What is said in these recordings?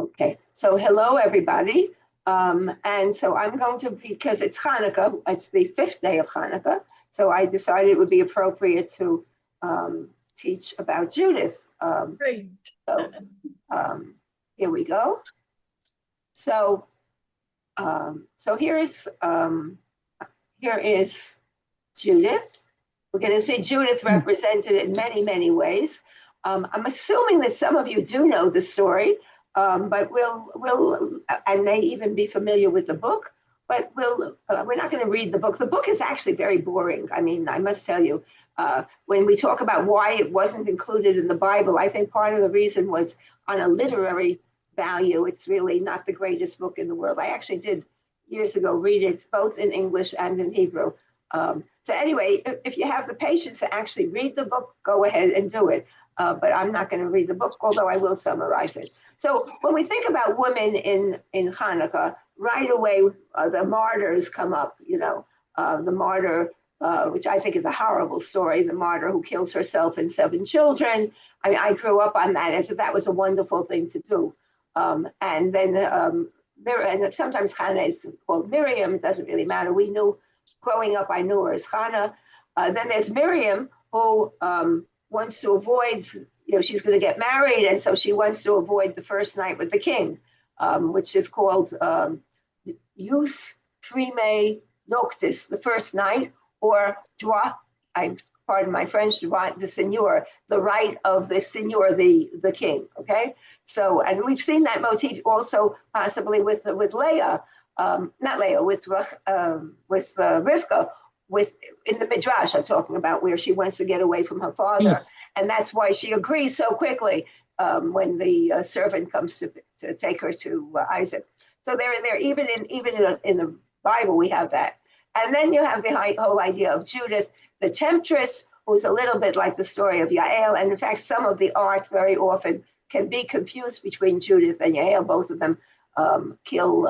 Okay, so hello everybody. And so I'm going to, because it's Hanukkah, it's the 5th day of Hanukkah, so I decided it would be appropriate to teach about Judith. Great. So here we go. So here is Judith. We're going to see Judith represented in many, many ways. I'm assuming that some of you do know the story, but I may even be familiar with the book, but we're not going to read the book. The book is actually very boring. I mean, I must tell you, when we talk about why it wasn't included in the Bible, I think part of the reason was on a literary value. It's really not the greatest book in the world. I actually did years ago read it both in English and in Hebrew. So anyway, if you have the patience to actually read the book, go ahead and do it. But I'm not going to read the book, although I will summarize it. So when we think about women in Hanukkah, right away, the martyrs come up, the martyr, which I think is a horrible story, the martyr who kills herself and 7 children. I mean, I grew up on that as if that was a wonderful thing to do. And then and sometimes Hannah is called Miriam, it doesn't really matter. Growing up, I knew her as Hannah. Then there's Miriam, who wants to avoid, she's going to get married, and so she wants to avoid the first night with the king, which is called Jus Prime Noctis, the first night, or droit, pardon my French, droit de seigneur, the right of the seigneur, the king, okay? So, and we've seen that motif also possibly with Leah, not Leah, with Rivka, in the Midrash I'm talking about, where she wants to get away from her father. And that's why she agrees so quickly when the servant comes to take her to Isaac. So they're even in the Bible, we have that. And then you have the whole idea of Judith, the temptress, who's a little bit like the story of Yael. And in fact, some of the art very often can be confused between Judith and Yael. Both of them kill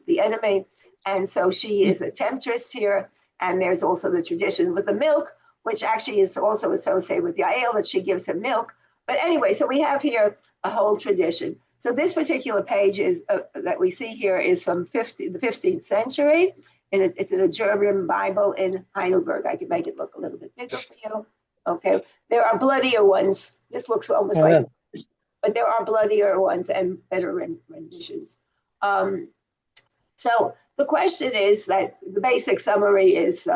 the enemy. And so she is a temptress here. And there's also the tradition with the milk, which actually is also associated with Yael, that she gives him milk. But anyway, so we have here a whole tradition. So this particular page is that we see here is from the 15th century. And it's in a German Bible in Heidelberg. I can make it look a little bit bigger for you. Okay, there are bloodier ones. This looks almost like, but there are bloodier ones and better renditions. So the question is that the basic summary is,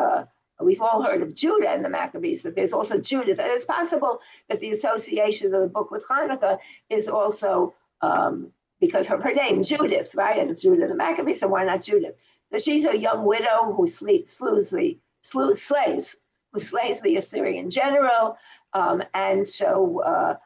we've all heard of Judah and the Maccabees, but there's also Judith. And it's possible that the association of the book with Hanukkah is also because of her name, Judith, right? And it's Judah and the Maccabees, so why not Judith? So she's a young widow who slays the Assyrian general. And so,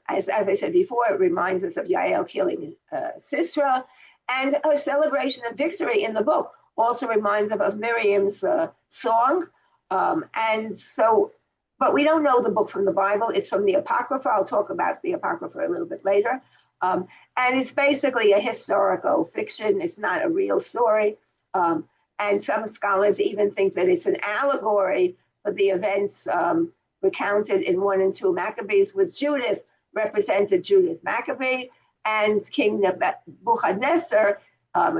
as I said before, it reminds us of Yael killing Sisera. And her celebration of victory in the book also reminds us of Miriam's song. And so, but we don't know the book from the Bible. It's from the Apocrypha. I'll talk about the Apocrypha a little bit later. And it's basically a historical fiction. It's not a real story. And some scholars even think that it's an allegory for the events recounted in 1 and 2 Maccabees, with Judith represented Judith Maccabee, and King Nebuchadnezzar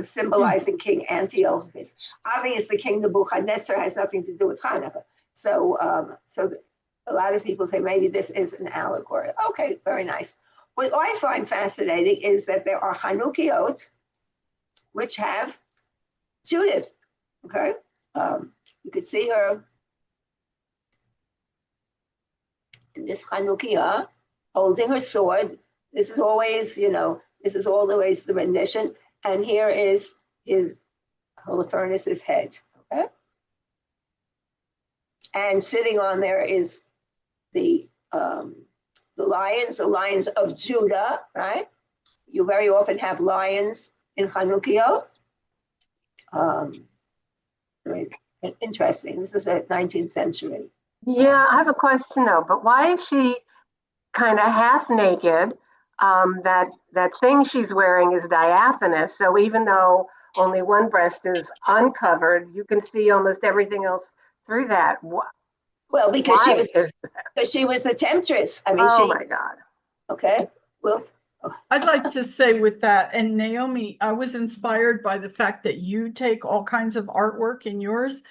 symbolizing King Antiochus. Obviously, King Nebuchadnezzar has nothing to do with Hanukkah. So a lot of people say maybe this is an allegory. Okay, very nice. What I find fascinating is that there are Chanukkiot, which have Judith, okay? You could see her in this Chanukkiah holding her sword. This is always, this is always the rendition. And here is Holofernes' head, okay? And sitting on there is the lions of Judah, right? You very often have lions in Chanukkiah. Interesting. This is the 19th century. Yeah, I have a question though, but why is she kind of half naked? That thing she's wearing is diaphanous, so even though only one breast is uncovered, you can see almost everything else through that. Well, because she was the temptress. I mean, oh my God. Okay. Well, I'd like to say with that, and Naomi, I was inspired by the fact that you take all kinds of artwork in yours.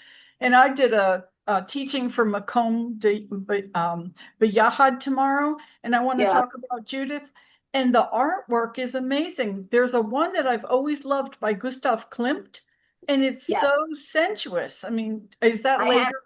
And I did a teaching for Macomb Bayahad tomorrow, and I want to Yeah, talk about Judith. And the artwork is amazing. There's a one that I've always loved by Gustav Klimt, and it's yeah. so sensuous. I mean, is that I have, later?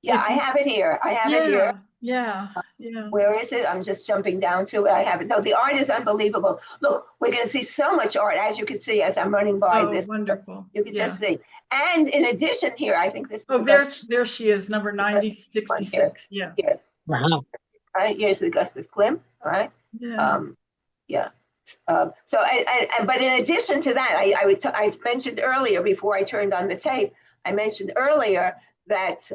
yeah, If I you, have it here. I have it here. yeah, yeah, yeah. Where is it? I'm just jumping down to it. I have it. No, the art is unbelievable. Look, we're going to see so much art, as you can see, as I'm running by Oh, this. wonderful. You can just Yeah. see. And in addition here, I think this is Oh, the best there she is, number best one here. 9066. Yeah. Here, Wow. right? Here's the Gustav Klimt, right? Yeah. Yeah. But in addition to that, I mentioned earlier before I turned on the tape, I mentioned earlier that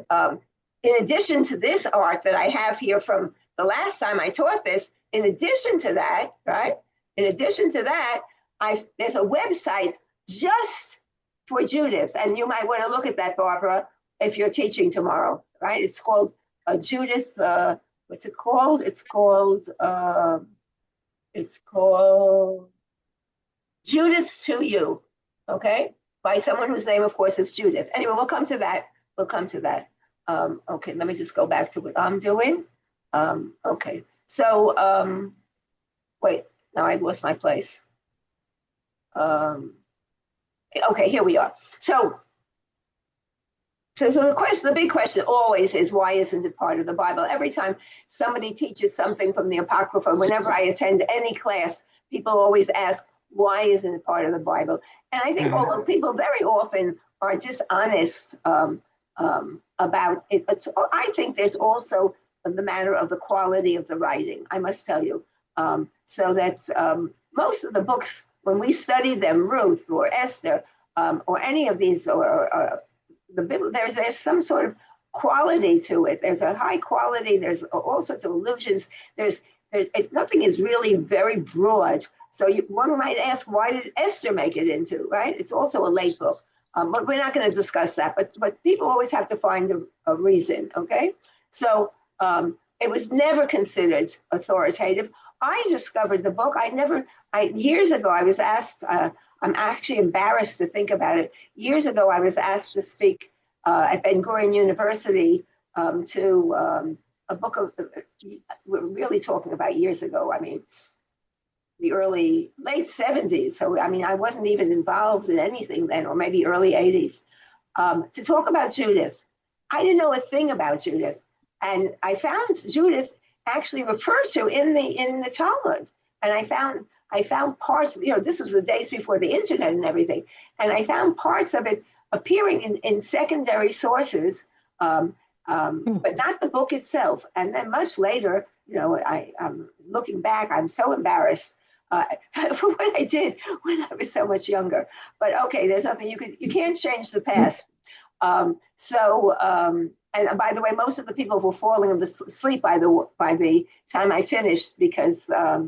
in addition to this art that I have here from the last time I taught this, in addition to that, right? In addition to that, there's a website just for Judith, and you might want to look at that, Barbara, if you're teaching tomorrow, right? It's called Judith. What's it called? It's called Judith to You, okay? By someone whose name, of course, is Judith. Anyway, we'll come to that. We'll come to that. Okay, let me just go back to what I'm doing. Okay, so wait, now I lost my place. Okay, here we are. So the big question always is, why isn't it part of the Bible? Every time somebody teaches something from the Apocrypha, whenever I attend any class, people always ask, why isn't it part of the Bible? And I think although people very often are dishonest about it, but I think there's also the matter of the quality of the writing, I must tell you. So that most of the books, when we study them, Ruth or Esther, or any of these, or the Bible, there's some sort of quality to it. There's a high quality. There's all sorts of allusions. Nothing is really very broad. So one might ask, why did Esther make it into, right? It's also a late book, but we're not going to discuss that. But people always have to find a reason, okay? So it was never considered authoritative. I discovered the book. Years ago, I was asked, I'm actually embarrassed to think about it. Years ago, I was asked to speak at Ben Gurion University to a book of, we're really talking about years ago. I mean, the late 70s. So, I mean, I wasn't even involved in anything then, or maybe early 80s, to talk about Judith. I didn't know a thing about Judith. And I found Judith actually referred to in the Talmud. And I found parts, this was the days before the internet and everything. And I found parts of it appearing in secondary sources, but not the book itself. And then much later, I'm looking back, I'm so embarrassed for what I did when I was so much younger. But okay, there's nothing you can't change the past. And by the way, most of the people were falling asleep by the time I finished, because I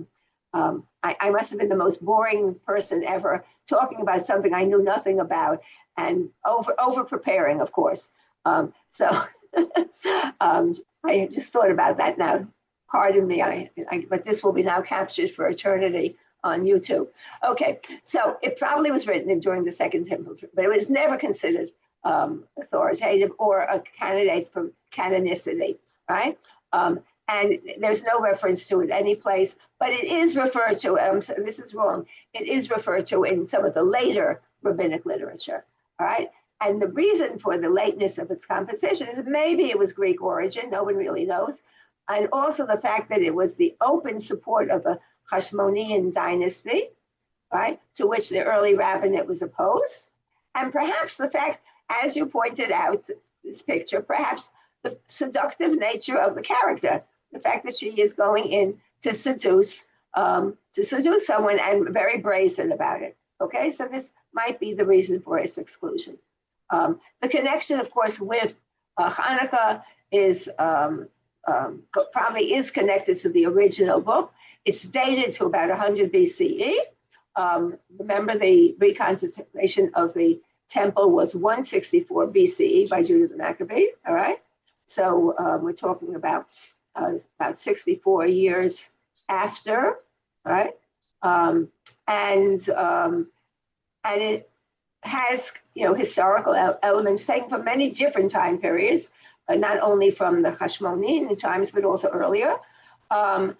must have been the most boring person ever, talking about something I knew nothing about, and over preparing, of course. I just thought about that now. Pardon me, but this will be now captured for eternity on YouTube. Okay, so it probably was written during the Second Temple, but it was never considered authoritative or a candidate for canonicity, right? And there's no reference to it any place, but it is referred to, this is wrong, it is referred to in some of the later rabbinic literature, all right? And the reason for the lateness of its composition is maybe it was Greek origin, no one really knows, and also the fact that it was the open support of the Hashmonean dynasty, right, to which the early rabbinate was opposed, and perhaps the fact, as you pointed out, this picture, perhaps the seductive nature of the character, the fact that she is going in to seduce someone, and very brazen about it. Okay, so this might be the reason for its exclusion. The connection, of course, with Hanukkah is probably is connected to the original book. It's dated to about 100 BCE. Remember, the reconstitution of the temple was 164 BCE by Judah the Maccabee, all right? So we're talking about 64 years after, all right? Um, and it has, historical elements taken from many different time periods, not only from the Hashmonean times, but also earlier. The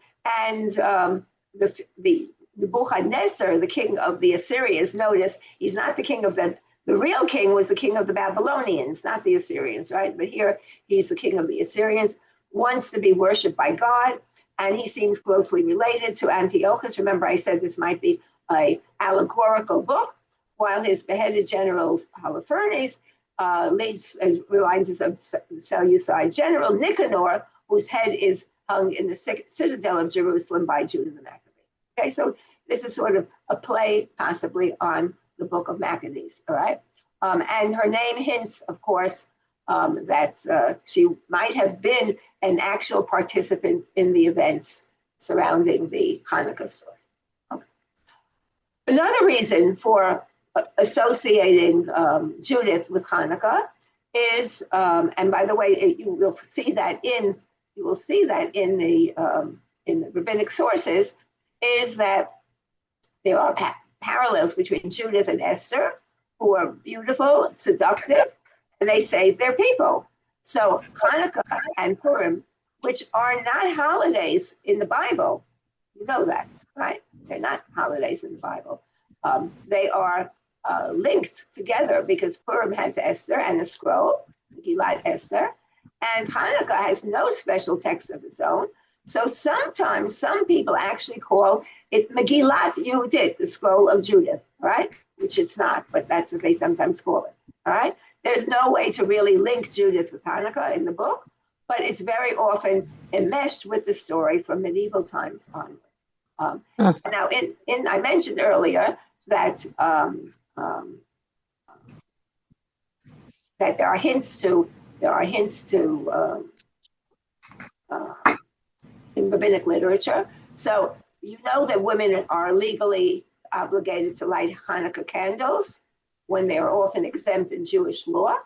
Nebuchadnezzar, the king of the Assyrians, notice he's not the king of the real king was the king of the Babylonians, not the Assyrians, right? But here he's the king of the Assyrians, wants to be worshipped by God, and he seems closely related to Antiochus. Remember, I said this might be an allegorical book, while his beheaded general Holofernes reminds us of Seleucid general Nicanor, whose head is hung in the citadel of Jerusalem by Judah the Maccabee. Okay, so this is sort of a play possibly on the Book of Maccabees, all right? And her name hints, of course, that she might have been an actual participant in the events surrounding the Hanukkah story. Okay. Another reason for associating Judith with Hanukkah is, and by the way, you will see that in the rabbinic sources, is that there are parallels between Judith and Esther, who are beautiful, seductive, and they save their people. So Hanukkah and Purim, which are not holidays in the Bible, you know that, right? They're not holidays in the Bible. They are linked together because Purim has Esther and a scroll, Megillat Esther, and Hanukkah has no special text of its own. So sometimes some people actually call it Megillat Yehudit, the scroll of Judith, right? Which it's not, but that's what they sometimes call it, all right? There's no way to really link Judith with Hanukkah in the book, but it's very often enmeshed with the story from medieval times onward. Now, I mentioned earlier that that there are hints to in rabbinic literature. So you know that women are legally obligated to light Hanukkah candles when they are often exempt in Jewish law.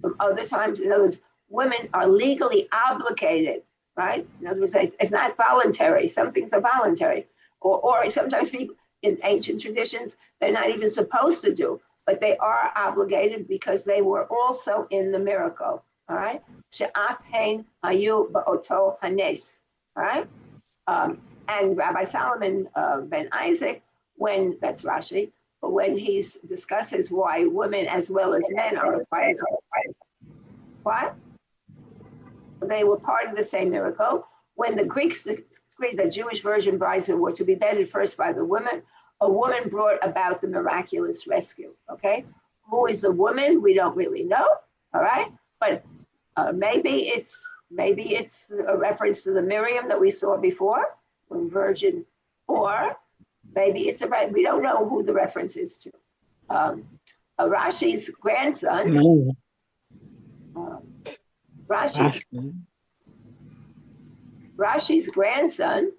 From other times, in other words, women are legally obligated, right? In other words, it's not voluntary. Some things are voluntary. Or sometimes people in ancient traditions, they're not even supposed to do, but they are obligated because they were also in the miracle, all right? She'af hein hayu ba'oto hanes, all right? And Rabbi Solomon ben Isaac, that's Rashi, but when he discusses why women as well as men are required to, what? They were part of the same miracle. When the Greeks agreed that Jewish virgin brides were to be bedded first by the women, a woman brought about the miraculous rescue, okay? Who is the woman? We don't really know, all right? But maybe it's a reference to the Miriam that we saw before, when virgin, or maybe we don't know who the reference is to. Rashi's grandson, Rashi's grandson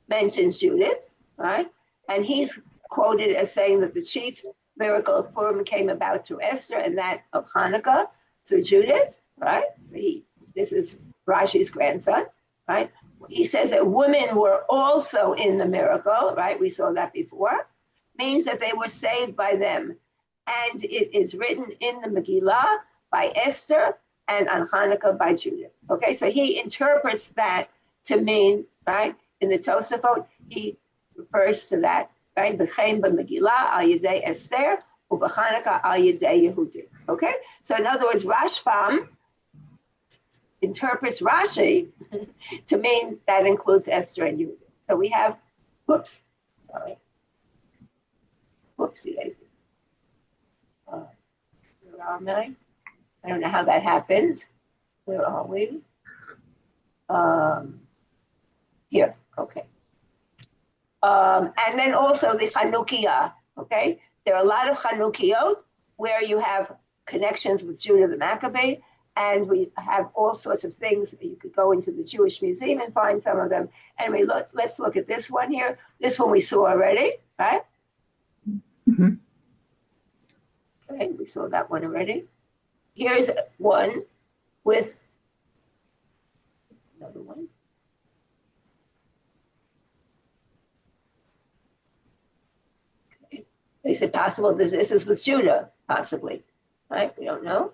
mentions Judith, right? And he's quoted as saying that the chief miracle of Purim came about through Esther and that of Hanukkah through Judith, right? So this is Rashi's grandson, right? He says that women were also in the miracle, right? We saw that before. Means that they were saved by them. And it is written in the Megillah by Esther and on Hanukkah by Judith. Okay, so he interprets that to mean, right, in the Tosafot, he refers to that, right? B'chein b'Megillah al yedei Esther, u'b'Hanukkah al yedei Yehudi. Okay, so in other words, Rashbam interprets Rashi to mean that includes Esther and Yehudi. So we have, whoopsie daisy. Where am I? I don't know how that happens. Where are we? Here, okay. And then also the Chanukiah, okay? There are a lot of Chanukiot where you have connections with Judah the Maccabee, and we have all sorts of things. You could go into the Jewish Museum and find some of them. And let's look at this one here. This one we saw already, right? Mm-hmm. Okay, we saw that one already. Here's one with another one. They said possible this is with Judah, possibly, right? We don't know.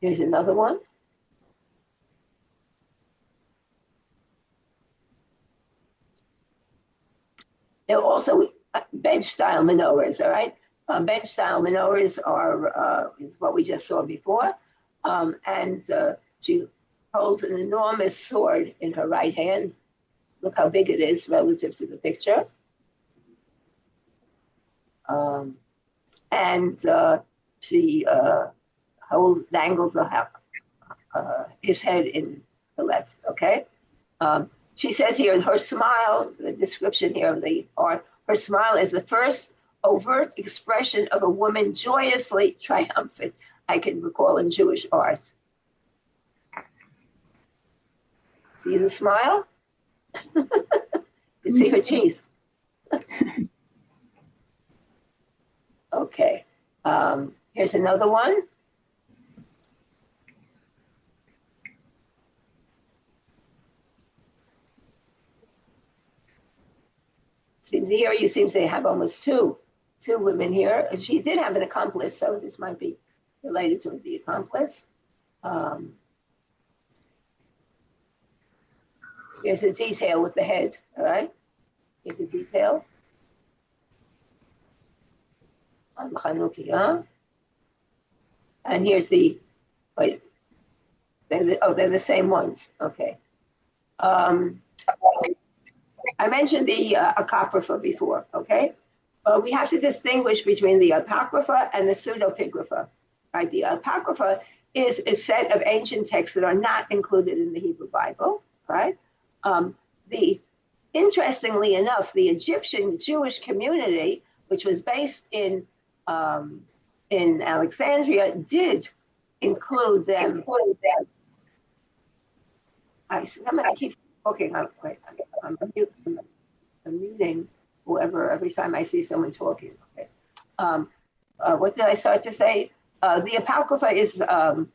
Here's another one. There are also bench-style menorahs, all right? Bench-style menorahs is what we just saw before. And she holds an enormous sword in her right hand. Look how big it is relative to the picture. And she dangles his head in the left, okay? She says here, her smile, the description here of the art, her smile is the first overt expression of a woman joyously triumphant I can recall in Jewish art. See the smile? You see her teeth. Okay, here's another one. Seems here you seem to have almost two women here. She did have an accomplice, so this might be related to the accomplice. Here's a detail with the head, all right? Here's a detail on Chanukah. And here's the, wait, they're the same ones, okay. I mentioned the Apocrypha before, okay? We have to distinguish between the Apocrypha and the pseudepigrapha, right? The Apocrypha is a set of ancient texts that are not included in the Hebrew Bible, right? Interestingly enough, the Egyptian Jewish community, which was based in Alexandria, did include them. I keep talking. I'm muting whoever every time I see someone talking. Okay. What did I start to say? The Apocrypha is that's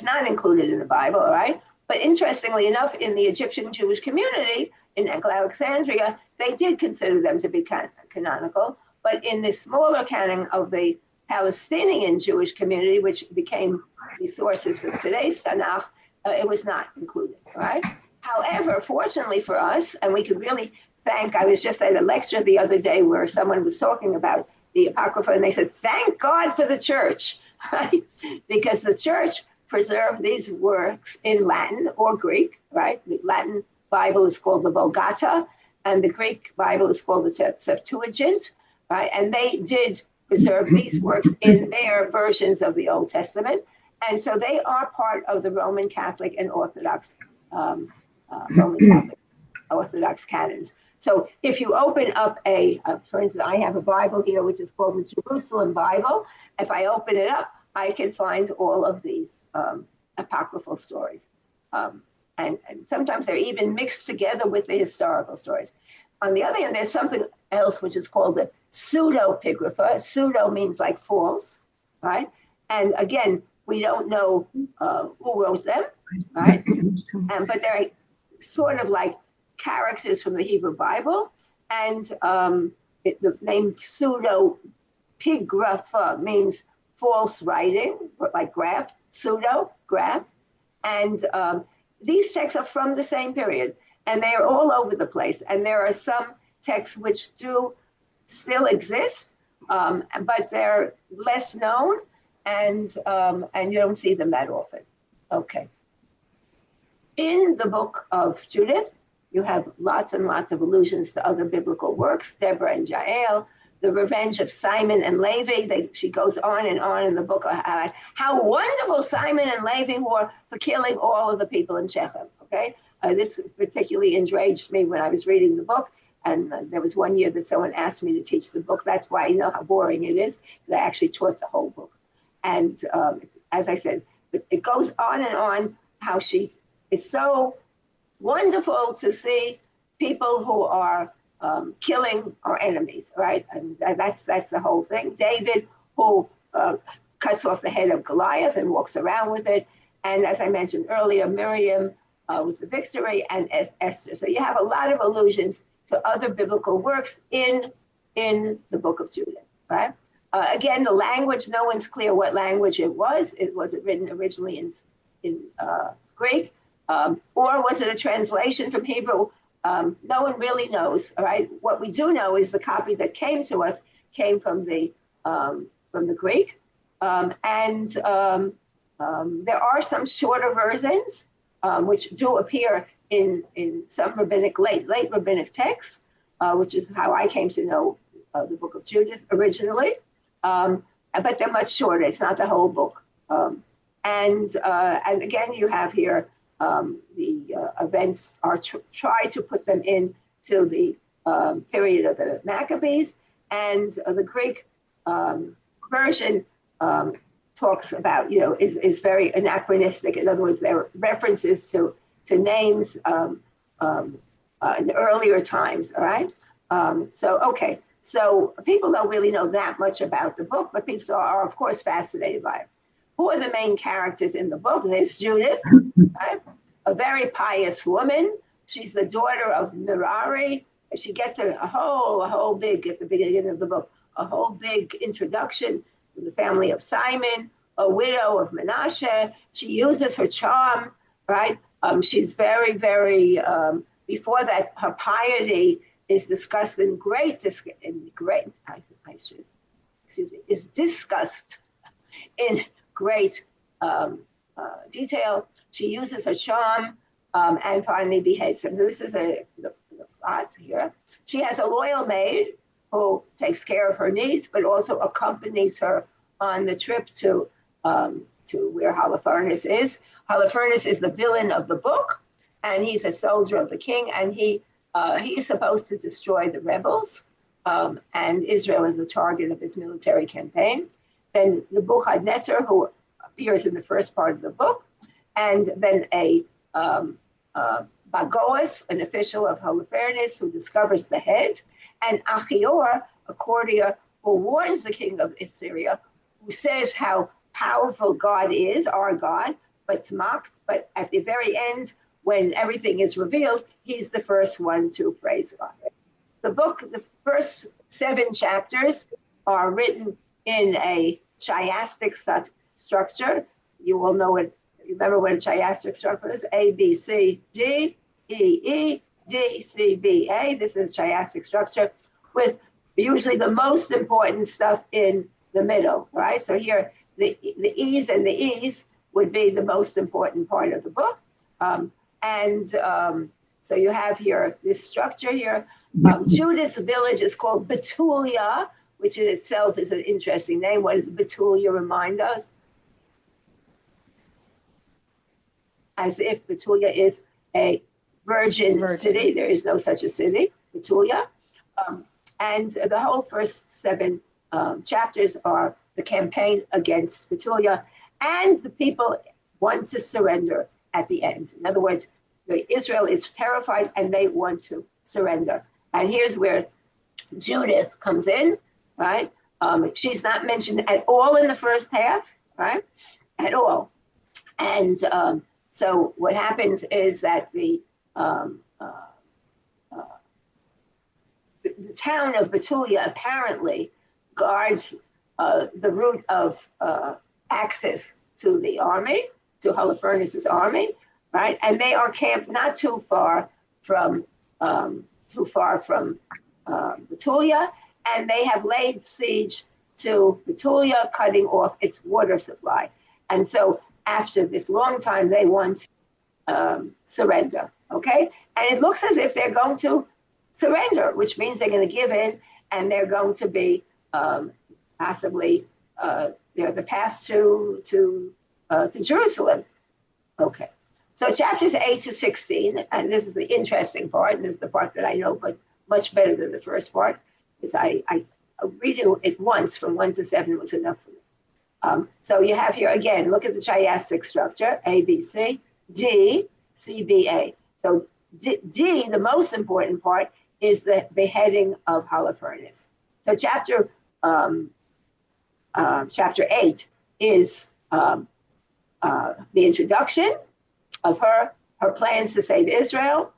not included in the Bible, all right? But interestingly enough, in the Egyptian Jewish community in Alexandria, they did consider them to be canonical. But in the smaller canon of the Palestinian Jewish community, which became the sources for today's Tanakh, it was not included, right? However, fortunately for us, and we could really thank, I was just at a lecture the other day where someone was talking about the Apocrypha, and they said, thank God for the church, right? Because the church preserved these works in Latin or Greek, right? The Latin Bible is called the Vulgata, and the Greek Bible is called the Septuagint, right? And they did preserve these works in their versions of the Old Testament. And so they are part of the Roman Catholic and Orthodox Orthodox canons. So if you open up for instance, I have a Bible here, which is called the Jerusalem Bible. If I open it up, I can find all of these apocryphal stories. And sometimes they're even mixed together with the historical stories. On the other hand, there's something else which is called the pseudepigrapha. Pseudo means like false, right? And again, we don't know who wrote them, right? But they're sort of like characters from the Hebrew Bible. And the name pseudepigrapha means false writing, like graph, pseudo, graph. And these texts are from the same period, and they are all over the place. And there are some texts which do still exist, but they're less known, and you don't see them that often. Okay. In the Book of Judith, you have lots and lots of allusions to other biblical works, Deborah and Jael, the revenge of Simon and Levi. She goes on in the book how wonderful Simon and Levi were for killing all of the people in Shechem. Okay, this particularly enraged me when I was reading the book. And there was one year that someone asked me to teach the book. That's why I know how boring it is. I actually taught the whole book. And as I said, it goes on how she is so wonderful to see people who are killing our enemies, right? And that's the whole thing. David, who cuts off the head of Goliath and walks around with it. And as I mentioned earlier, Miriam with the victory, and Esther. So you have a lot of allusions to other biblical works in the Book of Judith, right? Again, the language, no one's clear what language it was. Was it written originally in Greek, or was it a translation from Hebrew? No one really knows. All right. What we do know is the copy that came to us came from the Greek, and there are some shorter versions which do appear in some late rabbinic texts, which is how I came to know the Book of Judith originally. But they're much shorter. It's not the whole book. And again, you have here the events are try to put them into the period of the Maccabees, and the Greek version talks about, is very anachronistic. In other words, there are references to names in the earlier times. All right. So people don't really know that much about the book, but people are, of course, fascinated by it. Who are the main characters in the book? There's Judith, right? A very pious woman. She's the daughter of Merari. She gets a whole big, at the beginning of the book, a whole big introduction to the family of Simon, a widow of Menashe. She uses her charm, right? She's very, very, before that, her piety is discussed is discussed in great detail. She uses her charm and finally behaves. So this is the plot here. She has a loyal maid who takes care of her needs, but also accompanies her on the trip to where Holofernes is. Holofernes is the villain of the book, and he's a soldier of the king, and he is supposed to destroy the rebels, and Israel is the target of his military campaign. Then the Nebuchadnezzar, who appears in the first part of the book, and then a Bagoas, an official of Holofernes, who discovers the head, and Achior, a courtier who warns the king of Assyria, who says how powerful God is, our God, but's mocked. But at the very end, when everything is revealed, he's the first one to praise God. The book, the first 7 chapters are written in a chiastic structure. You will know it. Remember what a chiastic structure is? A, B, C, D, E, E, D, C, B, A. This is a chiastic structure with usually the most important stuff in the middle, right? So here, the E's and the E's would be the most important part of the book. So you have here this structure here. Judith's village is called Betulia, which in itself is an interesting name. What does Betulia remind us? As if Betulia is a virgin city. There is no such a city, Betulia. And the whole first 7 chapters are the campaign against Betulia, and the people want to surrender at the end. In other words, Israel is terrified and they want to surrender. And here's where Judith comes in, right? She's not mentioned at all in the first half, right? At all. And so what happens is that the town of Betulia apparently guards the route of access to the army, to Holofernes' army, right? And they are camped not too far from Betulia, and they have laid siege to Betulia, cutting off its water supply. And so after this long time, they want to surrender, okay? And it looks as if they're going to surrender, which means they're going to give in, and they're going to be possibly the path to Jerusalem. Okay, so chapters 8 to 16, and this is the interesting part, and this is the part that I know, but much better than the first part, is I reading it once from 1 to 7 was enough for me. So you have here again, look at the chiastic structure: A, B, C, D, C, B, A. So D, the most important part, is the beheading of Holofernes. So chapter 8 is the introduction of her plans to save Israel.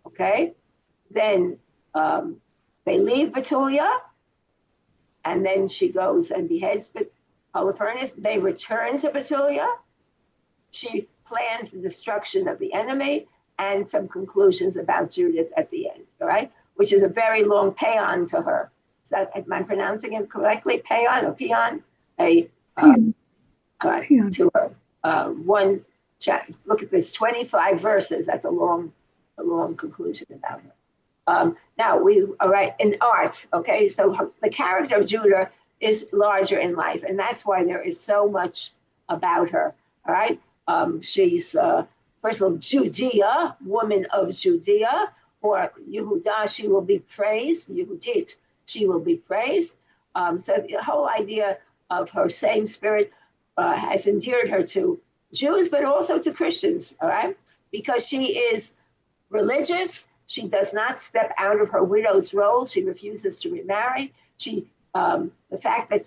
Okay, then they leave Betulia, and then she goes and beheads Holofernes. They return to Betulia. She plans the destruction of the enemy and some conclusions about Judith at the end, all right? Which is a very long paean to her. Am I pronouncing it correctly? Paean or peon? To her. One chapter. Look at this, 25 verses. That's a long conclusion about her. Now all right, in art, okay, so the character of Judith is larger in life, and that's why there is so much about her, all right? She's, first of all, Judea, woman of Judea, or Yehuda, she will be praised, Yehudit, she will be praised. So the whole idea of her same spirit has endeared her to Jews, but also to Christians, all right? Because she is religious. She does not step out of her widow's role. She refuses to remarry. The fact that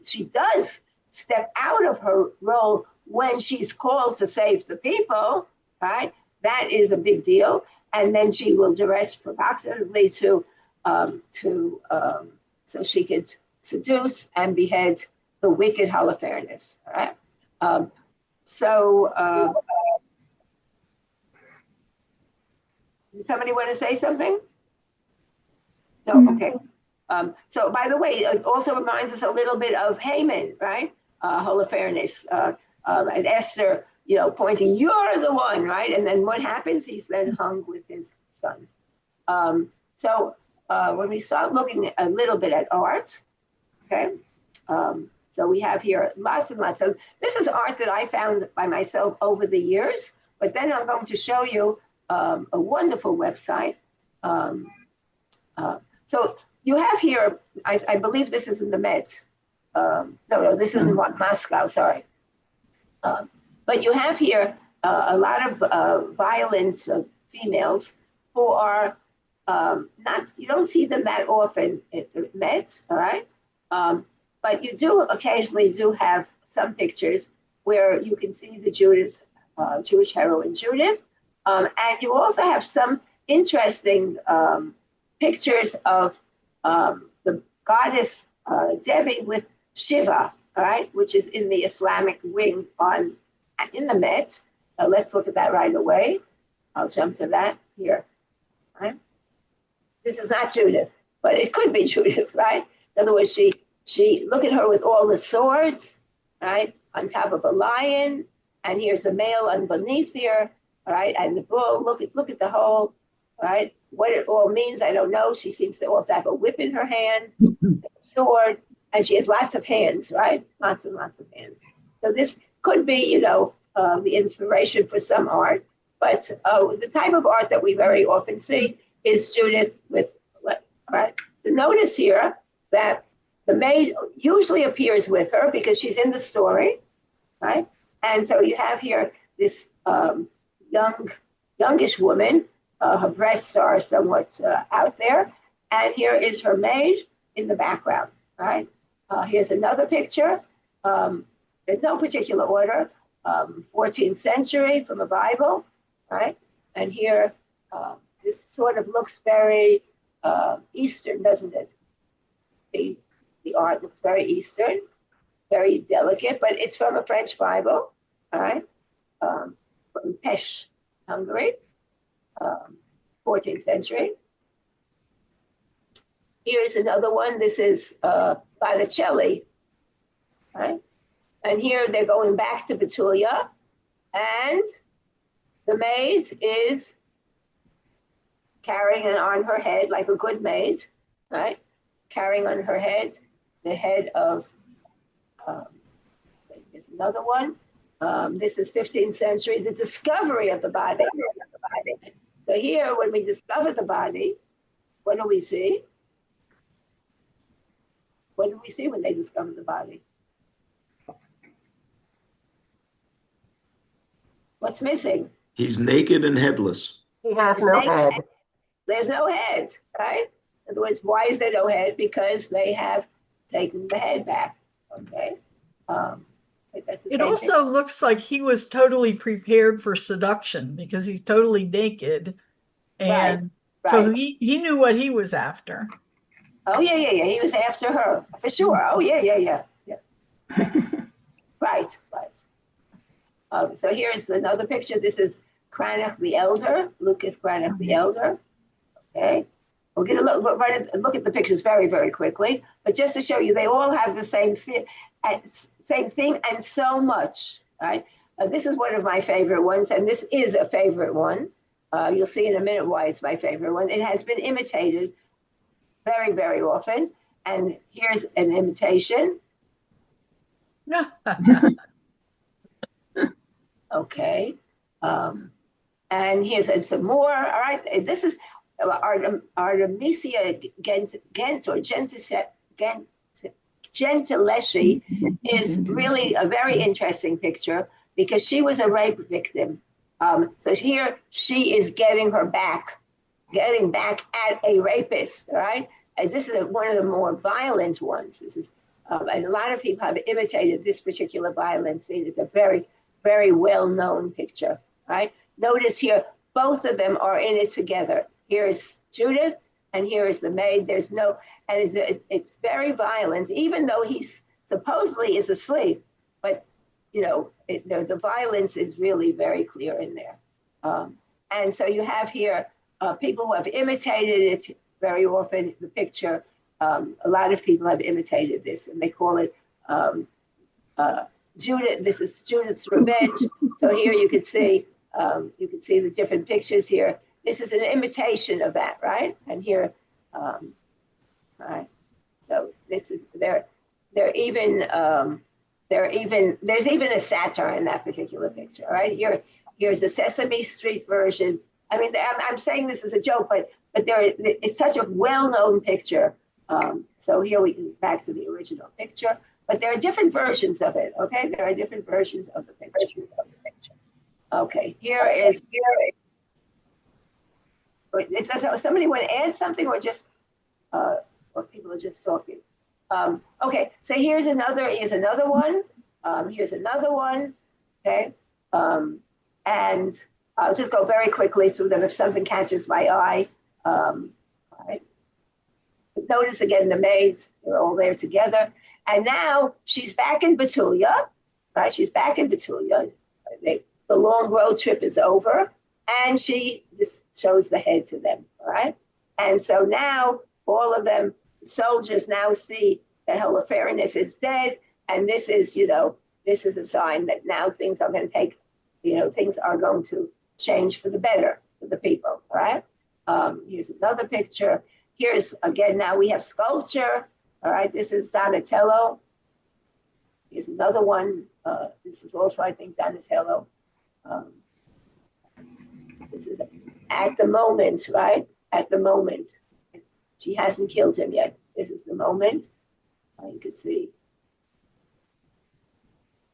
she does step out of her role when she's called to save the people, right? That is a big deal. And then she will dress provocatively so she could seduce and behead the wicked Holofernes, right? Does somebody want to say something? No, okay. So by the way, it also reminds us a little bit of Haman, right? Holofernes, and Esther, pointing, you're the one, right? And then what happens? He's then hung with his sons. When we start looking a little bit at art, okay? So we have here lots and lots of, this is art that I found by myself over the years, but then I'm going to show you a wonderful website. So you have here, I believe this is in the Met. No, this isn't Moscow, sorry. But you have here a lot of violent females who are you don't see them that often at the Met, all right? But you do occasionally have some pictures where you can see the Jewish heroine Judith. And you also have some interesting pictures of the goddess Devi with Shiva, all right, which is in the Islamic wing in the Met. Let's look at that right away. I'll jump to that here. Right? This is not Judith, but it could be Judith, right? In other words, she look at her with all the swords, right, on top of a lion, and here's a male underneath here, all right, and the bull. Look at the whole, right? What it all means, I don't know. She seems to also have a whip in her hand, a sword, and she has lots of hands, right? Lots and lots of hands. So this could be, the inspiration for some art, but the type of art that we very often see is Judith with, right? So notice here that the maid usually appears with her because she's in the story, right? And so you have here this youngish woman. Her breasts are somewhat out there. And here is her maid in the background, right? Here's another picture. In no particular order, 14th century from a Bible, right? And here, this sort of looks very Eastern, doesn't it? The art looks very Eastern, very delicate, but it's from a French Bible, all right? From Pest, Hungary, 14th century. Here's another one. This is Botticelli, right? And here they're going back to Betulia, and the maid is carrying on her head, like a good maid, right? Carrying on her head the head of, here's another one. This is 15th century, the discovery of the body. So here, when we discover the body, what do we see? What do we see when they discover the body? What's missing? He's naked and headless. He has no head. There's no head, right? In other words, why is there no head? Because they have taken the head back, okay? It also looks like he was totally prepared for seduction because he's totally naked and So Right. he knew what he was after. Oh, yeah, yeah, yeah. He was after her for sure. Oh, yeah, yeah, yeah. Yeah. Right, right. So here's another picture. This is Cranach the Elder. Lucas Cranach the Elder. Okay. We'll get a look at the pictures very, very quickly. But just to show you, they all have the same same thing and so much. Right. This is one of my favorite ones, and this is a favorite one. You'll see in a minute why it's my favorite one. It has been imitated very, very often. And here's an imitation. Okay. And here's some more. All right. This is Artemisia Gent or Gentileschi is really a very interesting picture because she was a rape victim. So here she is getting back at a rapist. All right. And this is one of the more violent ones. This is, and a lot of people have imitated this particular violence scene. It's a very, very well-known picture. Right. Notice here, both of them are in it together. Here's Judith, and here is the maid. There's no, and it's very violent, even though he's supposedly is asleep. But you know, the violence is really very clear in there. And so you have here people who have imitated it very often. The picture, a lot of people have imitated this, and they call it Judith. This is Judith's Revenge. So here you can see the different pictures here. This is an imitation of that, right? And here, right. So this is they're even there's even a satire in that particular picture, right? Here's a Sesame Street version. I mean, I'm saying this as a joke, but it's such a well-known picture. So here we can back to the original picture, but there are different versions of it. Okay, there are different versions of the picture. Okay, does somebody want to add something, or just or people are just talking? Okay, so here's another one. Here's another one. Okay, and I'll just go very quickly through them if something catches my eye. Right. Notice again the maids, they're all there together. And now she's back in Betulia, right? She's back in Betulia. The long road trip is over, and this shows the head to them, all right? And so now all of them, soldiers now see that Holofernes is dead, and this is a sign that now things are going to change for the better for the people, all right? Here's another picture. Here's, again, now we have sculpture, all right? This is Donatello. Here's another one. This is also, I think, Donatello. This is at the moment, right? At the moment. She hasn't killed him yet. This is the moment. You can see.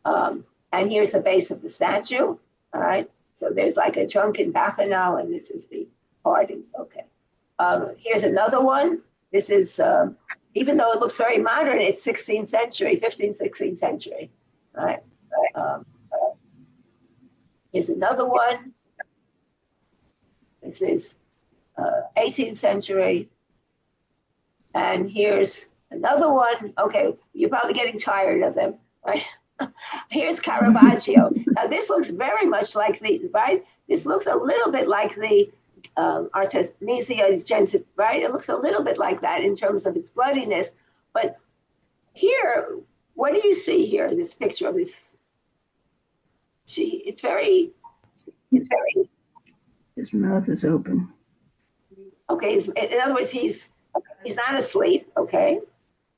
And here's the base of the statue, all right? So there's like a drunken bacchanal, and this is the party. Okay. Here's another one. This is, even though it looks very modern, it's 16th century, 15th, 16th century, right? Here's another one. This is 18th century. And here's another one. Okay, you're probably getting tired of them, right? Here's Caravaggio. Now this looks very much like this looks a little bit like the Artemisia Gentil, right? It looks a little bit like that in terms of its bloodiness. But here, what do you see here, this picture of this? It's very. His mouth is open. Okay, in other words, he's not asleep. Okay,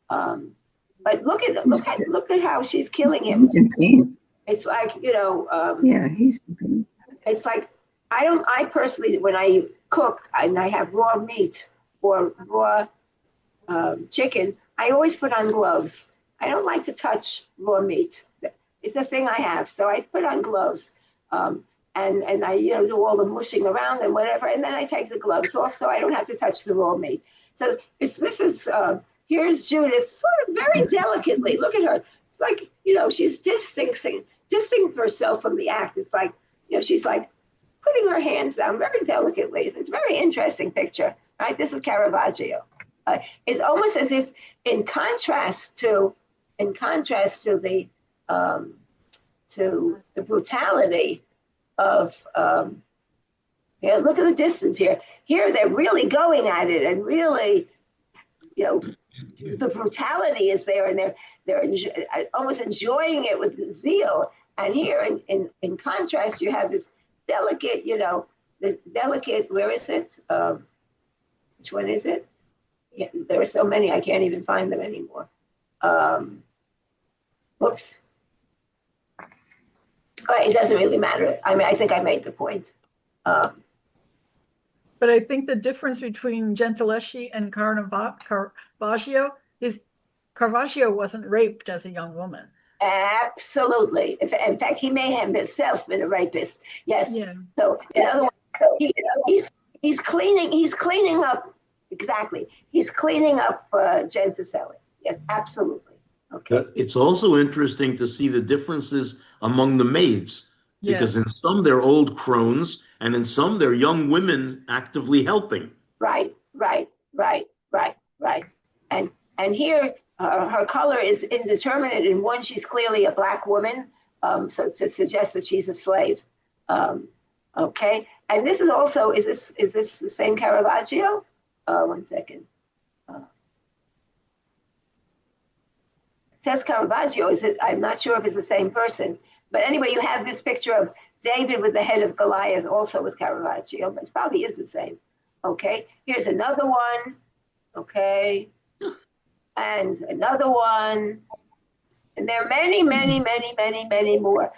but look at how she's killing him. He's in pain. It's like yeah, he's in pain. It's like I personally, when I cook and I have raw meat or raw chicken, I always put on gloves. I don't like to touch raw meat. It's a thing I have, so I put on gloves. And I do all the mushing around and whatever, and then I take the gloves off so I don't have to touch the raw meat. So here's Judith, sort of very delicately. Look at her. It's like she's distancing herself from the act. It's like she's like putting her hands down very delicately. It's a very interesting picture, right? This is Caravaggio. It's almost as if, in contrast to the brutality of, yeah, look at the distance here. Here they're really going at it, and really, the brutality is there, and they're almost enjoying it with zeal. And here, in contrast, you have this delicate, the delicate. Where is it? Which one is it? Yeah, there are so many, I can't even find them anymore. Oops. But it doesn't really matter. I mean, I think I made the point. But I think the difference between Gentileschi and Caravaggio is Caravaggio wasn't raped as a young woman. Absolutely. In fact, he may have himself been a rapist. Yes. Yeah. So in other words, he's cleaning up. Exactly. He's cleaning up Gentileschi. Yes, absolutely. Okay. It's also interesting to see the differences among the maids, because Yes. in some they're old crones, and in some they're young women actively helping. Right. And here her color is indeterminate. In one, she's clearly a black woman, so to suggest that she's a slave. Okay. And this is also, is this the same Caravaggio? One second. It says Caravaggio. Is it? I'm not sure if it's the same person. But anyway, you have this picture of David with the head of Goliath, also with Caravaggio, but it probably is the same. Okay. Here's another one. Okay. And another one. And there are many more.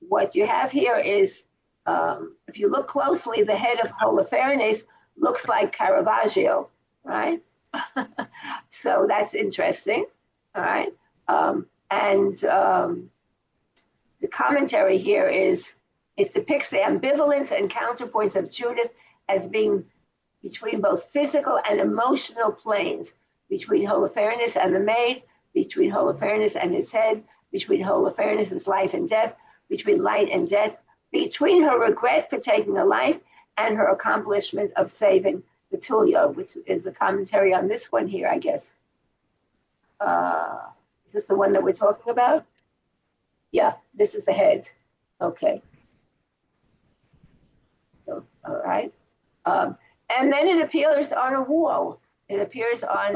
What you have here is, if you look closely, the head of Holofernes looks like Caravaggio, right? So that's interesting, all right? The commentary here is, it depicts the ambivalence and counterpoints of Judith as being between both physical and emotional planes, between Holofernes and the maid, between Holofernes and his head, between Holofernes' life and death, between light and death, between her regret for taking a life and her accomplishment of saving Betulio, which is the commentary on this one here, I guess. Is this the one that we're talking about? Yeah, this is the head. Okay. So, all right. And then it appears on a wall. It appears on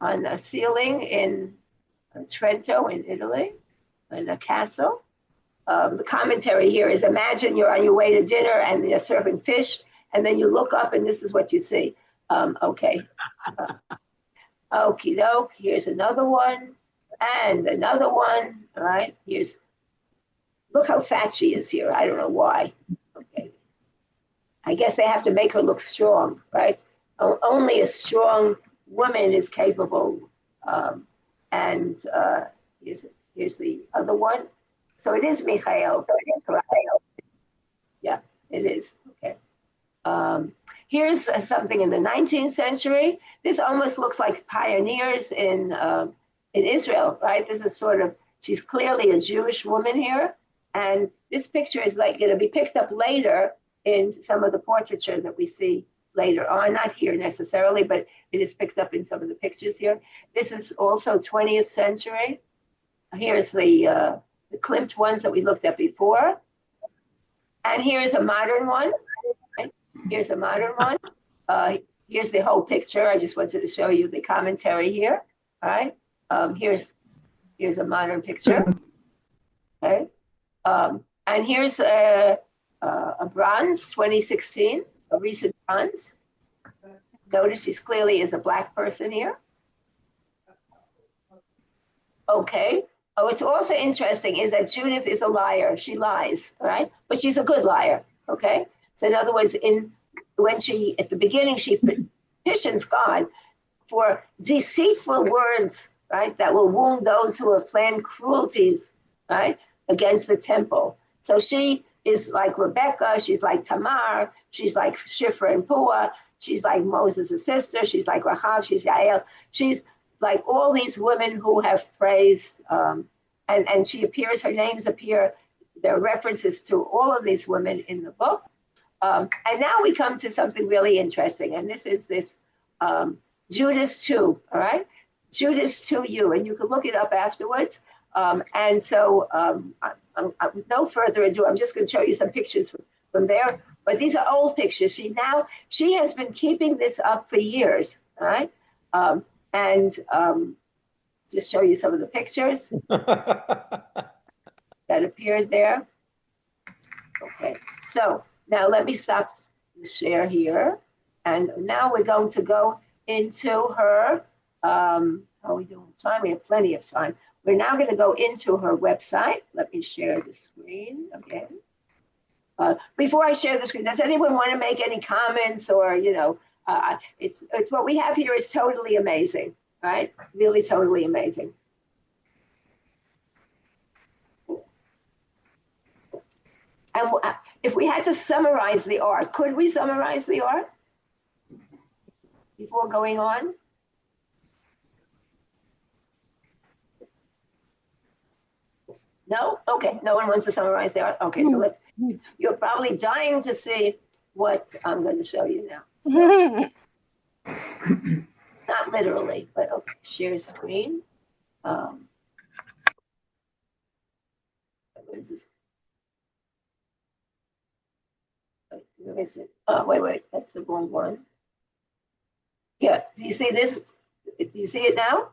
on a ceiling in Trento in Italy, in a castle. The commentary here is, imagine you're on your way to dinner and they're serving fish, and then you look up and this is what you see. Okay. Okie doke. Here's another one and another one. All right. Look how fat she is here. I don't know why. Okay. I guess they have to make her look strong, right? Only a strong woman is capable. Here's the other one. So it is Michael. Yeah, it is. Okay. Here's something in the 19th century. This almost looks like pioneers in Israel, right? This is she's clearly a Jewish woman here. And this picture is going to be picked up later in some of the portraiture that we see later on, not here necessarily, but it is picked up in some of the pictures here. This is also 20th century. Here's the Klimt ones that we looked at before. And here's a modern one. Right? Here's a modern one. Here's the whole picture. I just wanted to show you the commentary here. All right. Here's a modern picture. Okay. And here's a bronze, 2016, a recent bronze. Notice he's clearly is a black person here. Okay. Oh, it's also interesting is that Judith is a liar. She lies, right? But she's a good liar. Okay. So in other words, at the beginning, she petitions God for deceitful words, right, that will wound those who have planned cruelties, right, against the temple. So she is like Rebecca, she's like Tamar, she's like Shifra and Puah, she's like Moses' sister, she's like Rahab, she's Yael, she's like all these women who have praised, and her names appear there are references to all of these women in the book. And now we come to something really interesting, and this is this Judas 2, all right? Judas 2U, and you can look it up afterwards. And so with no further ado, I'm just going to show you some pictures from there. But these are old pictures. She has been keeping this up for years, all right? Just show you some of the pictures that appeared there. Okay, so now let me stop the share here. And now we're going to go into her, how are we doing time? We have plenty of time. We're now going to go into her website. Let me share the screen again. Before I share the screen, does anyone want to make any comments or, it's what we have here is totally amazing, right? Really totally amazing. And if we had to summarize the art, could we summarize the art before going on? No? Okay, no one wants to summarize the art. Okay, so you're probably dying to see what I'm going to show you now. So, not literally, but okay, share screen. What is this? Where is it? Oh, wait, that's the wrong one. Yeah, do you see this? Do you see it now?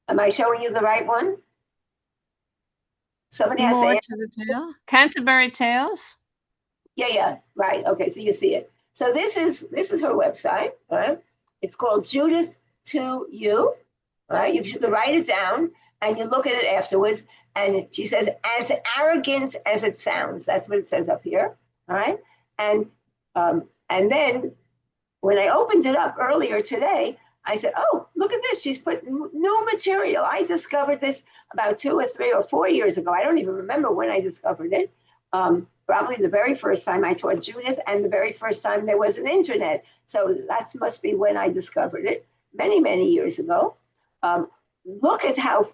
Am I showing you the right one? Somebody has More to to the tale. Canterbury Tales. Yeah, right. Okay, so you see it. So this is her website, right? It's called Judith 2U, right? You can write it down and you look at it afterwards. And she says, as arrogant as it sounds. That's what it says up here, all right? And then when I opened it up earlier today, I said, oh, look at this. She's put new material. I discovered this about 2 or 3 or 4 years ago. I don't even remember when I discovered it. Probably the very first time I taught Judith and the very first time there was an internet. So that must be when I discovered it many, many years ago. Look at how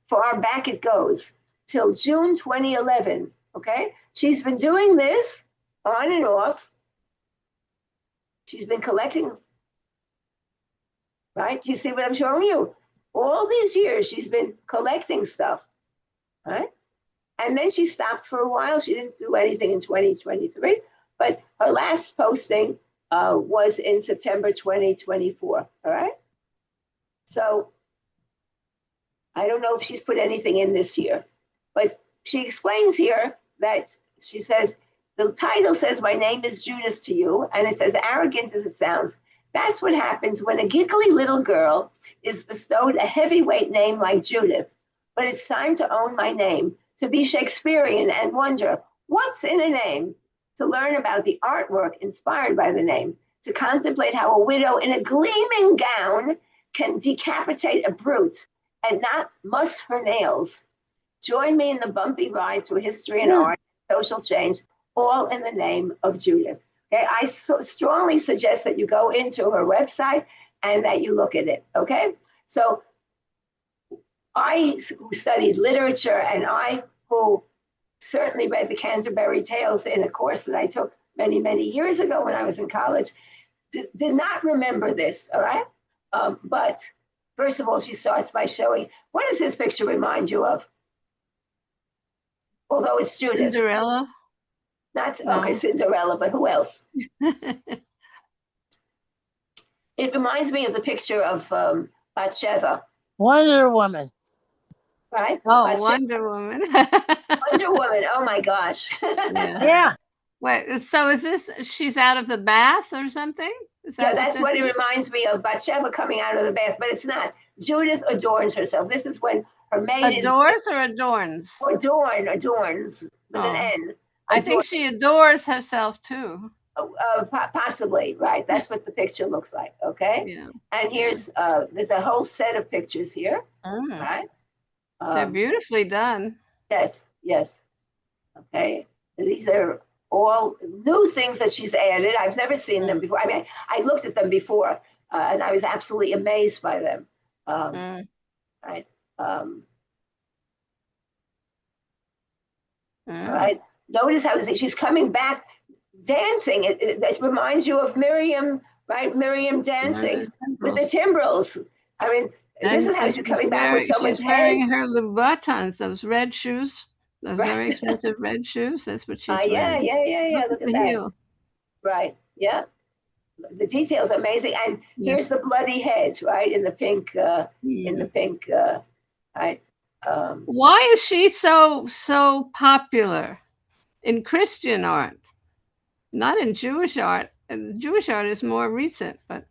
far back it goes, till June 2011, okay? She's been doing this on and off. She's been collecting, right? Do you see what I'm showing you? All these years, she's been collecting stuff, right? And then she stopped for a while. She didn't do anything in 2023, but her last posting was in September 2024, all right? So I don't know if she's put anything in this year, but she explains here that she says, the title says, my name is Judith to you, and it says, arrogant as it sounds. That's what happens when a giggly little girl is bestowed a heavyweight name like Judith. But it's time to own my name, to be Shakespearean and wonder, what's in a name? To learn about the artwork inspired by the name, to contemplate how a widow in a gleaming gown can decapitate a brute and not muss her nails. Join me in the bumpy ride through history and art, social change, all in the name of Judith. Okay, I strongly suggest that you go into her website and that you look at it, okay? So I, who studied literature, and I, who certainly read the Canterbury Tales in a course that I took many, many years ago when I was in college, did not remember this, all right? But first of all, she starts by showing, what does this picture remind you of? Although it's Judith. Cinderella. Okay, Cinderella, but who else? It reminds me of the picture of Bathsheba. Wonder Woman. Right? Oh, Bathsheba. Wonder Woman. Wonder Woman, oh my gosh. Yeah. Wait, so is this, she's out of the bath or something? Yeah, that's what it reminds me of, Bathsheba coming out of the bath, but it's not. Judith adorns herself. This is when her maid adores or adorns? Adorns with an N. I think she adores herself too. Possibly, right? That's what the picture looks like, okay? Yeah. And here's, there's a whole set of pictures here, right? They're beautifully done. Yes. Okay. And these are all new things that she's added. I've never seen them before. I mean, I looked at them before, and I was absolutely amazed by them. Right. All right. Notice how she's coming back dancing. It reminds you of Miriam, right? Miriam dancing with the timbrels. I mean, this is how she's coming back with someone's she's head. wearing her Louboutins, those red shoes, those Right. very expensive red shoes. That's what she's Yeah, wearing. yeah. Look at the that. heel. Right. Yeah. The details are amazing. And here's the bloody head, right? In the pink, right? Why is she so popular in Christian art, not in Jewish art? And Jewish art is more recent, but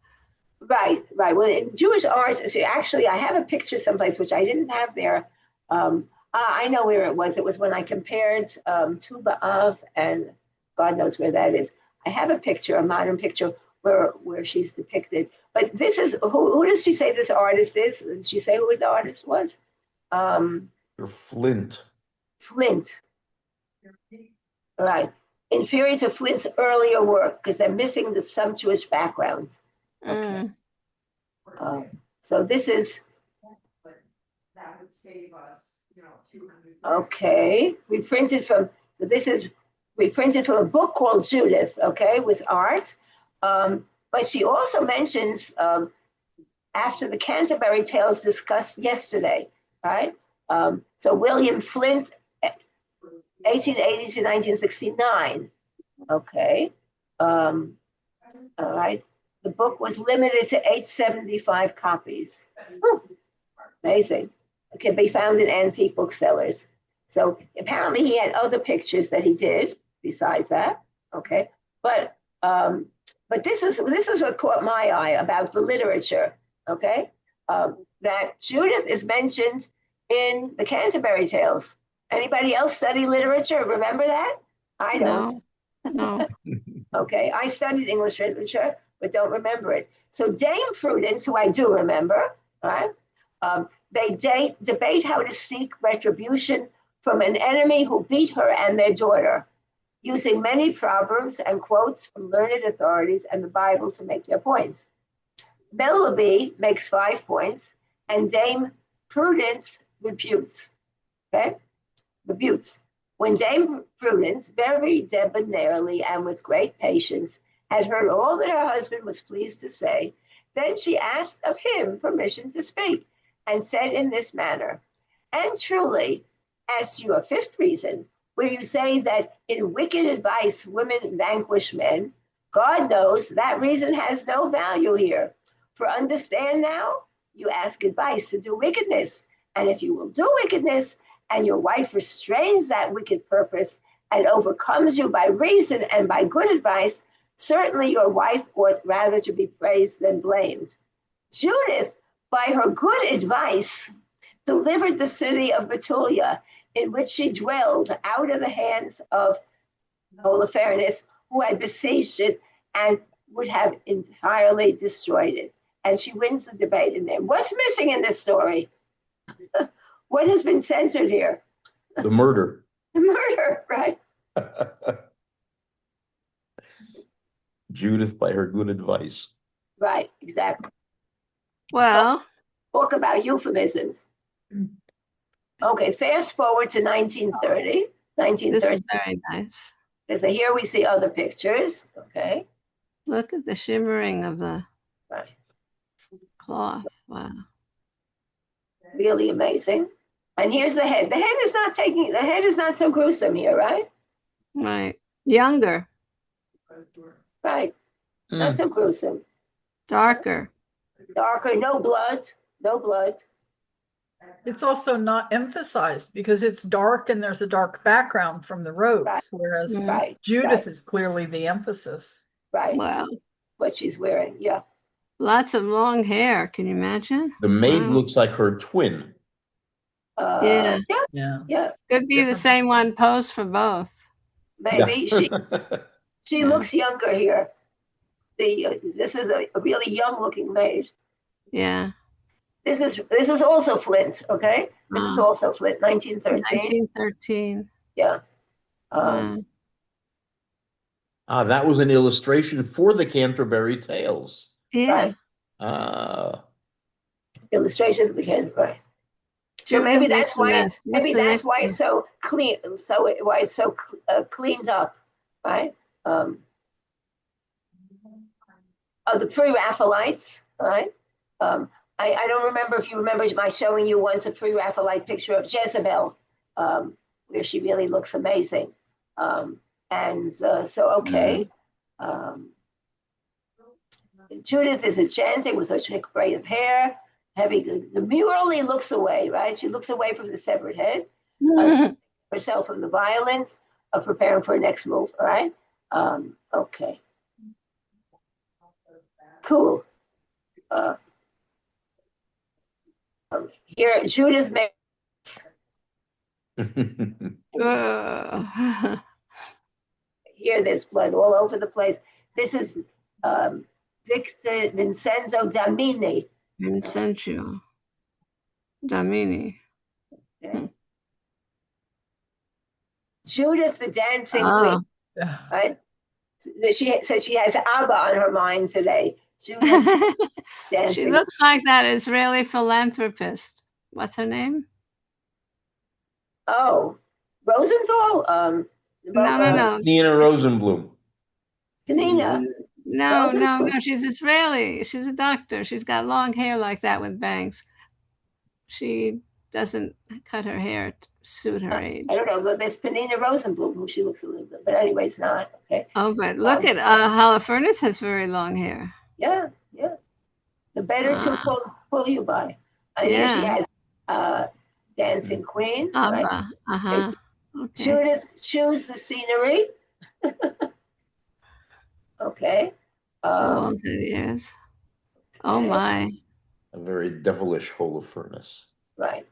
Right. Well, in Jewish art, so actually, I have a picture someplace which I didn't have there. I know where it was. It was when I compared Tu B'Av, and God knows where that is. I have a picture, a modern picture where she's depicted. But this is who does she say this artist is? Did she say who the artist was? Flint. Flint. Right. Inferior to Flint's earlier work because they're missing the sumptuous backgrounds. Okay. So this is. That would save us, Okay. We printed from a book called Judith, okay, with art. But she also mentions after the Canterbury Tales discussed yesterday, right? So William Flint, 1880 to 1969. Okay. All right. The book was limited to 875 copies. Amazing. It can be found in antique booksellers. So apparently he had other pictures that he did besides that. Okay. But this is what caught my eye about the literature. Okay. That Judith is mentioned in the Canterbury Tales. Anybody else study literature? Remember that? I don't. No. Okay. I studied English literature, but don't remember it. So Dame Prudence, who I do remember, right? They debate how to seek retribution from an enemy who beat her and their daughter, using many proverbs and quotes from learned authorities and the Bible to make their points. Mellowby makes 5 points, and Dame Prudence rebutes. Okay? Rebutes. When Dame Prudence, very debonairly and with great patience, had heard all that her husband was pleased to say, then she asked of him permission to speak, and said in this manner, and truly, as to your fifth reason, where you say that in wicked advice women vanquish men, God knows that reason has no value here. For understand now, you ask advice to do wickedness, and if you will do wickedness, and your wife restrains that wicked purpose and overcomes you by reason and by good advice, certainly your wife ought rather to be praised than blamed. Judith, by her good advice, delivered the city of Betulia, in which she dwelled, out of the hands of Holofernes, who had besieged it and would have entirely destroyed it. And she wins the debate in there. What's missing in this story? What has been censored here? The murder. The murder, right? Judith by her good advice. Right, exactly. Well, talk about euphemisms. Okay, fast forward to 1930. This is very nice. So here we see other pictures. Okay. Look at the shimmering of the right. cloth. Wow. Really amazing. And here's the head. The head is not so gruesome here, right? Right. Younger. Right. Not so gruesome. Darker. No blood. No blood. It's also not emphasized because it's dark and there's a dark background from the robes, whereas Judith is clearly the emphasis. Right. Wow. What she's wearing, yeah. Lots of long hair. Can you imagine? The maid looks like her twin. Yeah. Could be the same one, posed for both. Maybe she looks younger here. This is a really young looking maid. Yeah. This is also Flint, okay? This is also Flint, 1913. 1913. Yeah. That was an illustration for the Canterbury Tales. Yeah. Right. Illustration for the Canterbury. So maybe that's makes a why. mess. What's Maybe the that's next why one? it's so clean. Why it's so cleaned up, right? Oh, the pre-Raphaelites, right? Um, I don't remember if you remember my showing you once a pre-Raphaelite picture of Jezebel, where she really looks amazing. Okay. Judith is enchanting with her thick braid of hair. The mural looks away, right? She looks away from the severed head, herself from the violence of preparing for her next move, all right? Okay. Cool. Here, Judith makes, here there's blood all over the place. This is Vincenzo Damini. Vincenzo Damini. Okay. Judith the dancing Oh. queen, right? She says she has Abba on her mind today. Judith She dancing. looks like that Israeli philanthropist. What's her name? Oh, Rosenthal? No. Nina Rosenblum. Penina. No. She's Israeli. She's a doctor. She's got long hair like that with bangs. She doesn't cut her hair to suit her age. I don't know, but there's Penina Rosenblum, who she looks a little bit, but anyway, it's not. Okay. Oh, but look at Holofernes has very long hair. Yeah. The better to pull you by. Here she has Dancing Queen. Abba. Right? Okay. Judith, choose the scenery. Okay. Oh, yes. Oh my. A very devilish Holofernes. Right.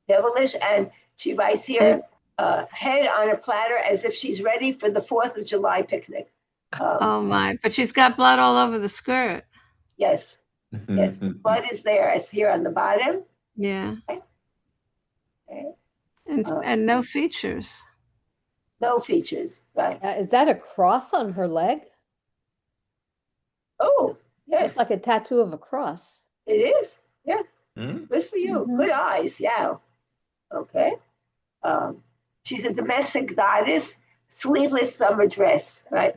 Devilish, and she writes here, head on a platter as if she's ready for the 4th of July picnic. Oh my, but she's got blood all over the skirt. Yes. Blood is there. It's here on the bottom. Yeah. Okay. And no features. No features, right. Is that a cross on her leg? Oh, yes. It's like a tattoo of a cross. It is, yes. Good for you. Good eyes, yeah. Okay. She's a domestic goddess, sleeveless summer dress, right?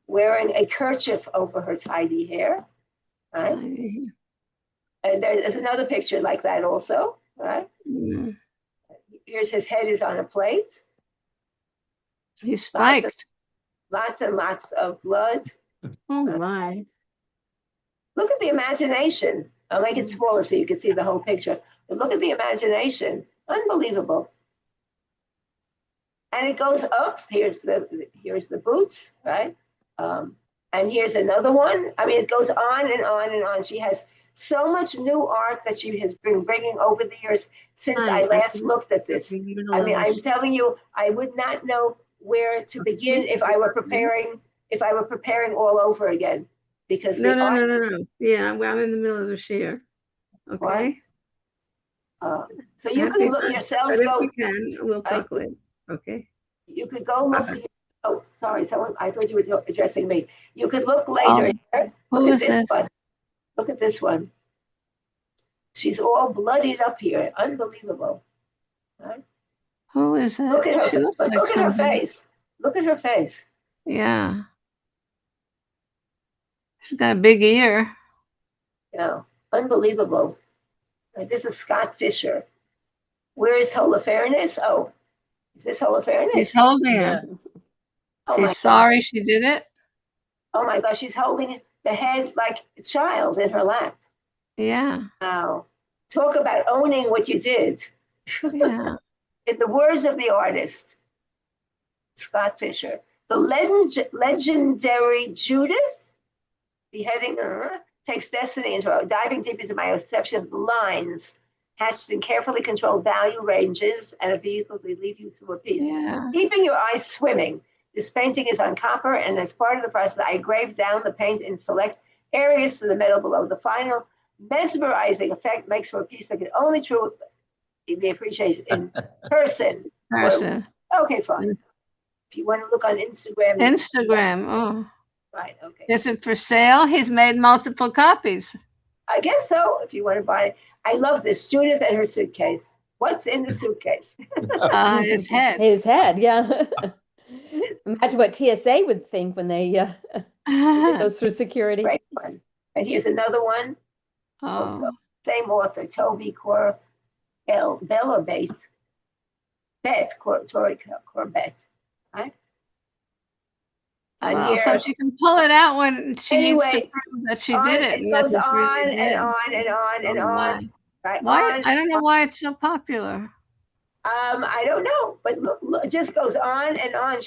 Wearing a kerchief over her tidy hair, right? And there's another picture like that also, right? Here's his head is on a plate. He's spiked. Lots and lots of blood. Oh my. Look at the imagination. I'll make it smaller so you can see the whole picture. But look at the imagination. Unbelievable. And it goes up. Here's the boots, right? And here's another one. I mean, it goes on and on and on. She has so much new art that she has been bringing over the years since I last looked at this. I mean, I'm telling you, I would not know where to begin if I were preparing all over again. Because no. Yeah, I'm in the middle of the share. Okay. So you can look yourselves. We'll talk later. Okay. You could go look. Oh, sorry. Someone. I thought you were addressing me. You could look later. Here. Look at this one. Look at this one. She's all bloodied up here. Unbelievable. Right? Who is that? Look at her. Look at her face. Look at her face. Yeah. She's got a big ear. Yeah. Unbelievable. Right, this is Scott Fisher. Where is Holofernes? Oh, is this Holofernes? She's holding him. Oh, she's sorry she did it. Oh my gosh, she's holding the head like a child in her lap. Yeah. Wow. Talk about owning what you did. Yeah. In the words of the artist, Scott Fisher, the legendary Judith, beheading her, takes destiny into her, diving deep into my perception of the lines hatched in carefully controlled value ranges and a vehicle to lead you through a piece. Yeah. Keeping your eyes swimming. This painting is on copper, and as part of the process, I engraved down the paint in select areas to the metal below. The final mesmerizing effect makes for a piece that can only truly be appreciated in person. Okay, fine. If you want to look on Instagram. Oh. Right, okay. Is it for sale? He's made multiple copies. I guess so, if you want to buy it. I love this, Judith and her suitcase. What's in the suitcase? His head. His head, yeah. Imagine what TSA would think when they goes through security. Great one. And here's another one. Also, Oh, same author, Toby Bell or Bates? Tori Corbett. Right? And well, here, so she can pull it out when she needs to Anyway, prove that she did it. it And that goes this on really and did. on and on and Oh, on. my. Right? Why? On, I don't know why it's so popular. I don't know, but look, it just goes on and on.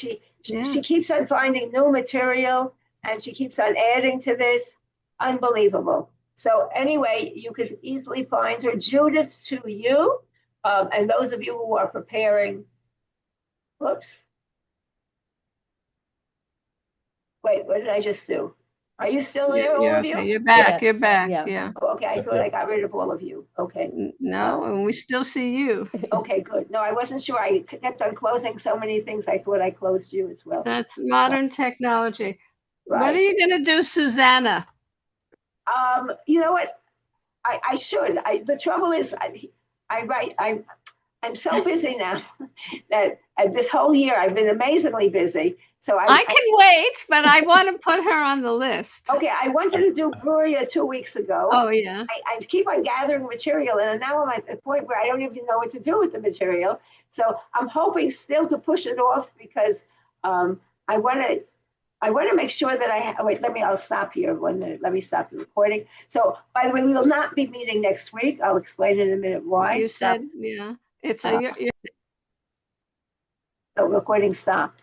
Yeah. She keeps on finding new material, and she keeps on adding to this. Unbelievable. So anyway, you could easily find her. Judith to you, and those of you who are preparing. Whoops. Wait, what did I just do? Are you still there, all of you? Okay, you're back. Yes, You're back. yeah. Yeah. Okay, I thought I got rid of all of you. Okay. No, and we still see you. Okay, good. No, I wasn't sure. I kept on closing so many things. I thought I closed you as well. That's modern technology. Right. What are you going to do, Susanna? You know what? I should. The trouble is, I write. I'm so busy now that this whole year I've been amazingly busy. So I can wait, but I want to put her on the list. Okay, I wanted to do Bruria 2 weeks ago. Oh, yeah. I keep on gathering material, and now I'm at the point where I don't even know what to do with the material. So I'm hoping still to push it off because I want to make sure that wait, I'll stop here 1 minute. Let me stop the recording. So, by the way, we will not be meeting next week. I'll explain in a minute why. You said, yeah. It's the recording stopped.